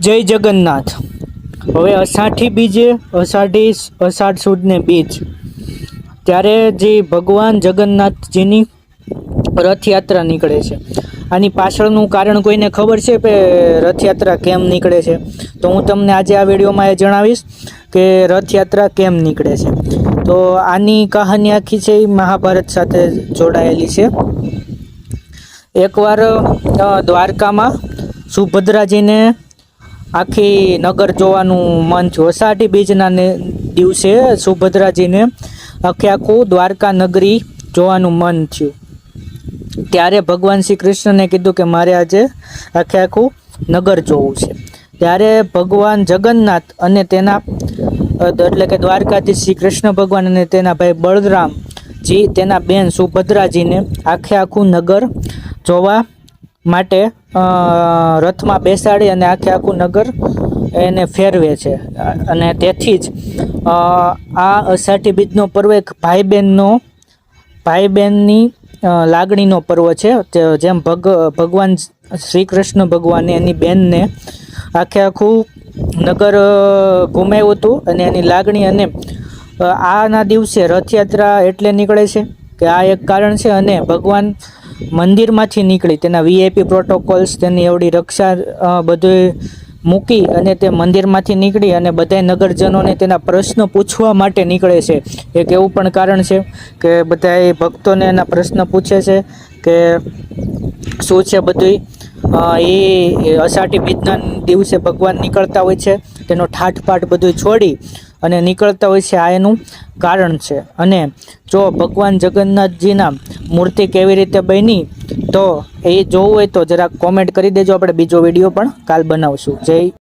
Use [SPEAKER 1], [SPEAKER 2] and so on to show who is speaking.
[SPEAKER 1] જય જગન્નાથ। હવે અષાઢી બીજે અષાઢ સુદને બીજ ત્યારે જે ભગવાન જગન્નાથજીની રથયાત્રા નીકળે છે। આની પાછળનું કારણ કોઈને ખબર છે કે રથયાત્રા કેમ નીકળે છે? તો હું તમને આજે આ વિડીયોમાં એ જણાવીશ કે રથયાત્રા કેમ નીકળે છે। તો આની કહાની આખી છે એ મહાભારત સાથે જોડાયેલી છે। એકવાર દ્વારકામાં સુભદ્રાજીને આખી નગર જોવાનું મન થયું। અષાઢી બીજના દિવસે સુભદ્રાજીને આખું દ્વારકા નગરી જોવાનું મન થયું। ત્યારે ભગવાન શ્રી કૃષ્ણને કીધું કે મારે આજે આખું નગર જોવું છે। ત્યારે ભગવાન જગન્નાથ અને તેના એટલે કે દ્વારકાધીશ શ્રી કૃષ્ણ ભગવાન અને તેના ભાઈ બળરામજી તેના બેન સુભદ્રાજીને આખું નગર જોવા માટે રથમાં બેસાડી અને આખું નગર એને ફેરવે છે। અને તેથી જ આ અષાઢી બીજનો પર્વ એક ભાઈ બહેનની લાગણીનો પર્વ છે। જેમ ભગવાન શ્રી કૃષ્ણ ભગવાને એની બેનને આખું નગર ઘુમાવ્યું હતું અને એની લાગણી, અને આના દિવસે રથયાત્રા એટલે નીકળે છે કે આ એક કારણ છે। અને ભગવાન મંદિરમાંથી નીકળી તેના વીઆઈપી પ્રોટોકોલ્સ, તેની એવડી રક્ષા બધું મૂકી અને તે મંદિરમાંથી નીકળી અને બધા નગરજનોને તેના પ્રશ્ન પૂછવા માટે નીકળે છે। એક એવું પણ કારણ છે કે બધા ભક્તોને એના પ્રશ્ન પૂછે છે કે શું છે બધું એ અષાઢી બીજના દિવસે ભગવાન નીકળતા હોય છે, તેનો ઠાઠપાઠ બધું છોડી અને નીકળતા હોય છે। આ એનું કારણ છે। અને જો ભગવાન જગન્નાથજીના મૂર્તિ કેવી રીતે બની તો એ જોવું હોય તો જરાક કોમેન્ટ કરી દેજો, આપણે બીજો વિડીયો પણ કાલ બનાવશું। જય